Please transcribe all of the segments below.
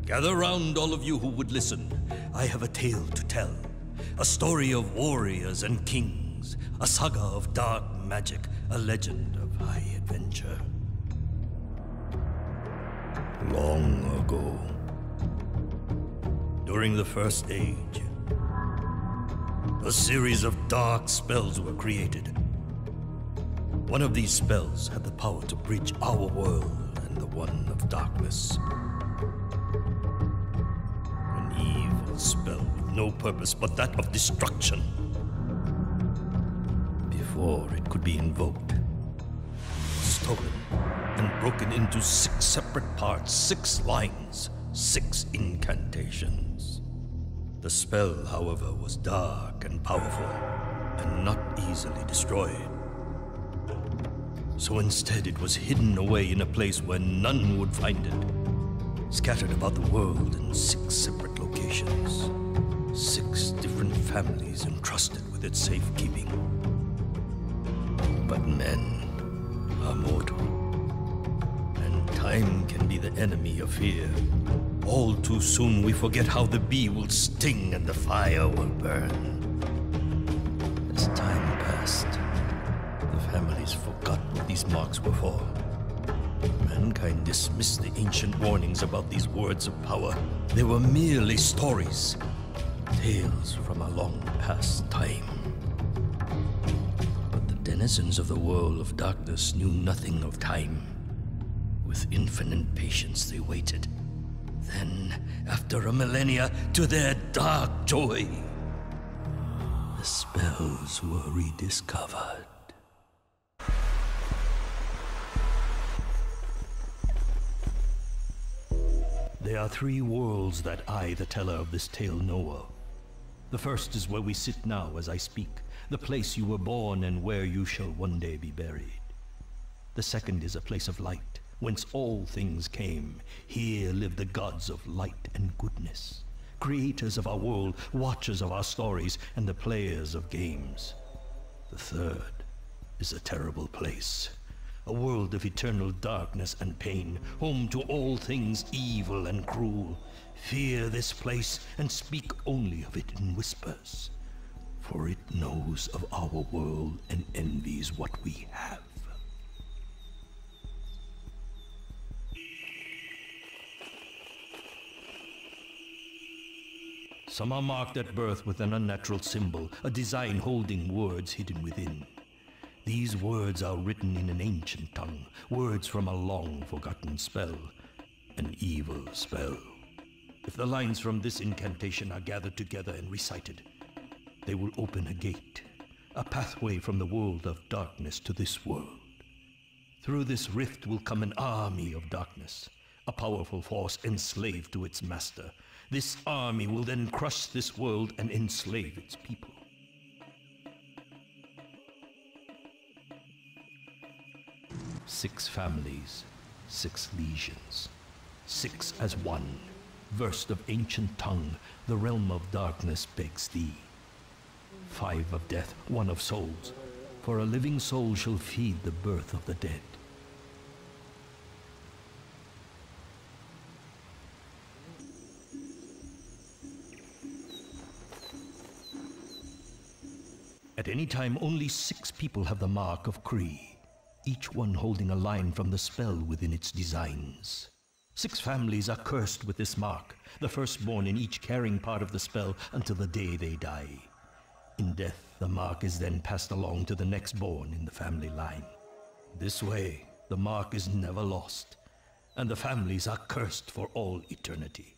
Gather round, all of you who would listen. I have a tale to tell. A story of warriors and kings. A saga of dark magic. A legend of high adventure. Long ago, during the First Age, a series of dark spells were created. One of these spells had the power to bridge our world and the one of darkness. An evil spell with no purpose but that of destruction. Before it could be invoked, stolen and broken into 6 separate parts, 6 lines, 6 incantations. The spell, however, was dark and powerful, and not easily destroyed. So instead it was hidden away in a place where none would find it, scattered about the world in 6 separate locations, 6 different families entrusted with its safekeeping. But men are mortal, and time can be the enemy of fear. All too soon we forget how the bee will sting and the fire will burn. As time passed, the families forgot what these marks were for. Mankind dismissed the ancient warnings about these words of power. They were merely stories, tales from a long past time. But the denizens of the world of darkness knew nothing of time. With infinite patience they waited. Then, after a millennia, to their dark joy, the spells were rediscovered. There are 3 worlds that I, the teller of this tale, know of. The first is where we sit now as I speak, the place you were born and where you shall one day be buried. The second is a place of light, whence all things came. Here live the gods of light and goodness, creators of our world, watchers of our stories, and the players of games. The third is a terrible place, a world of eternal darkness and pain, home to all things evil and cruel. Fear this place and speak only of it in whispers, for it knows of our world and envies what we have. Some are marked at birth with an unnatural symbol, a design holding words hidden within. These words are written in an ancient tongue, words from a long-forgotten spell, an evil spell. If the lines from this incantation are gathered together and recited, they will open a gate, a pathway from the world of darkness to this world. Through this rift will come an army of darkness, a powerful force enslaved to its master. This army will then crush this world and enslave its people. Six families, 6 legions, 6 as one, versed of ancient tongue, the realm of darkness begs thee. 5 of death, 1 of souls, for a living soul shall feed the birth of the dead. At any time, only 6 people have the mark of Kree, each one holding a line from the spell within its designs. 6 families are cursed with this mark, the firstborn in each carrying part of the spell until the day they die. In death, the mark is then passed along to the next born in the family line. This way, the mark is never lost, and the families are cursed for all eternity.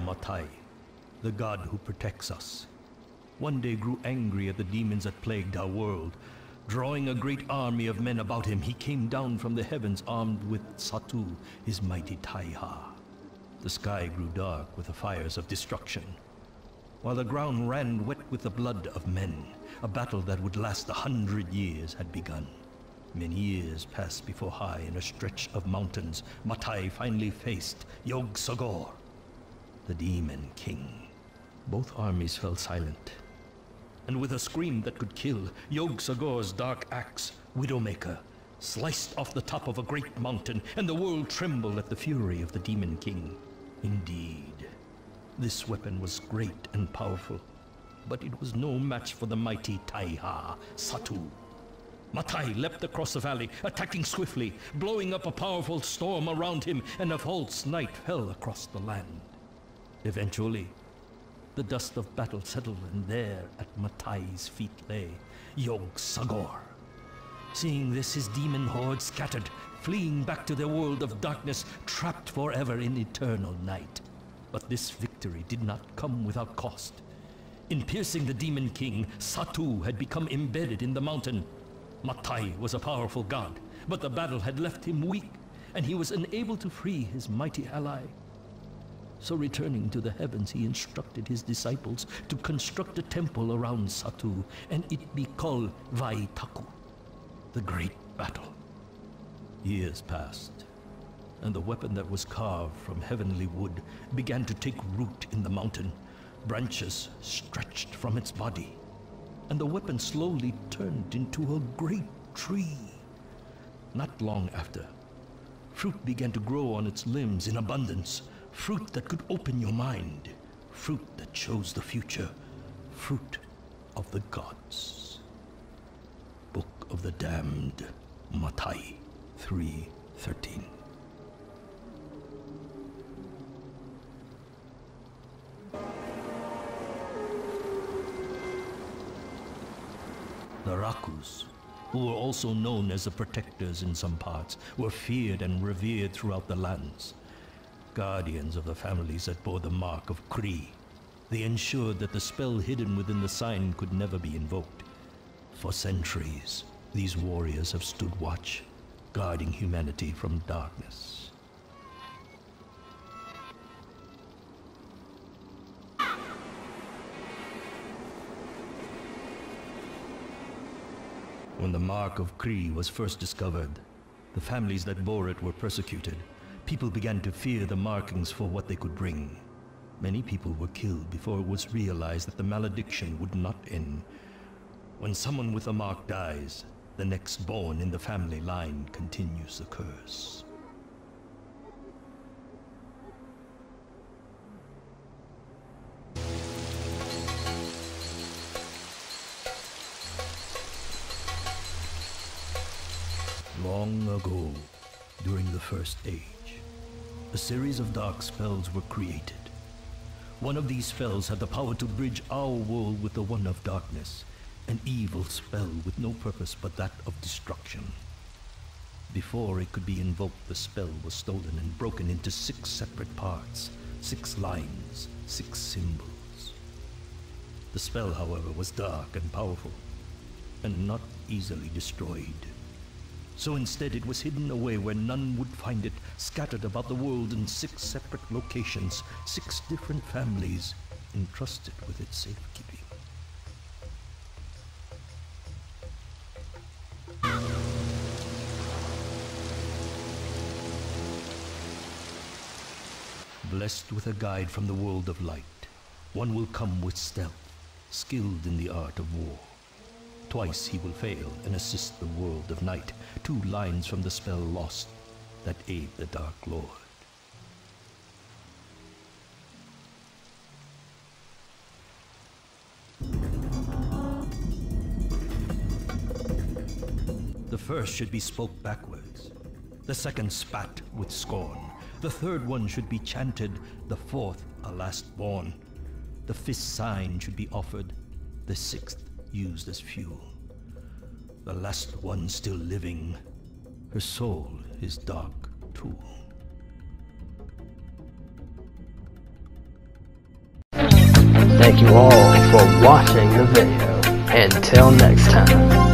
Matai, the god who protects us, one day grew angry at the demons that plagued our world. Drawing a great army of men about him, he came down from the heavens armed with Satu, his mighty Taiha. The sky grew dark with the fires of destruction, while the ground ran wet with the blood of men. A battle that would last 100 years had begun. Many years passed before high in a stretch of mountains, Matai finally faced Yog-Sothoth, the Demon King. Both armies fell silent, and with a scream that could kill, Yog-Sothoth's dark axe, Widowmaker, sliced off the top of a great mountain, and the world trembled at the fury of the Demon King. Indeed, this weapon was great and powerful, but it was no match for the mighty Taiha Satu. Matai leapt across the valley, attacking swiftly, blowing up a powerful storm around him, and a false night fell across the land. Eventually, the dust of battle settled, and there at Matai's feet lay Yog-Sothoth. Seeing this, his demon horde scattered, fleeing back to their world of darkness, trapped forever in eternal night. But this victory did not come without cost. In piercing the Demon King, Satu had become embedded in the mountain. Matai was a powerful god, but the battle had left him weak, and he was unable to free his mighty ally. So returning to the heavens, he instructed his disciples to construct a temple around Satu, and it be called Vaitaku, the Great Battle. Years passed, and the weapon that was carved from heavenly wood began to take root in the mountain. Branches stretched from its body, and the weapon slowly turned into a great tree. Not long after, fruit began to grow on its limbs in abundance. Fruit that could open your mind. Fruit that shows the future. Fruit of the gods. Book of the Damned, Matai 3:13. The Rakus, who were also known as the Protectors in some parts, were feared and revered throughout the lands. Guardians of the families that bore the mark of Kree, they ensured that the spell hidden within the sign could never be invoked. For centuries, these warriors have stood watch, guarding humanity from darkness. When the mark of Kree was first discovered, the families that bore it were persecuted. People began to fear the markings for what they could bring. Many people were killed before it was realized that the malediction would not end. When someone with a mark dies, the next born in the family line continues the curse. Long ago, during the First Age, a series of dark spells were created. One of these spells had the power to bridge our world with the one of darkness, an evil spell with no purpose but that of destruction. Before it could be invoked, the spell was stolen and broken into 6 separate parts, 6 lines, 6 symbols. The spell, however, was dark and powerful, and not easily destroyed. So instead it was hidden away where none would find it, scattered about the world in 6 separate locations, 6 different families entrusted with its safekeeping. Blessed with a guide from the world of light, one will come with stealth, skilled in the art of war. Twice he will fail and assist the world of night, 2 lines from the spell lost that aid the Dark Lord. The first should be spoke backwards, the second spat with scorn, the third one should be chanted, the fourth a last born. The 5th sign should be offered, the 6th used as fuel. The last one still living, her soul is dark too. Thank you all for watching the video. Until next time.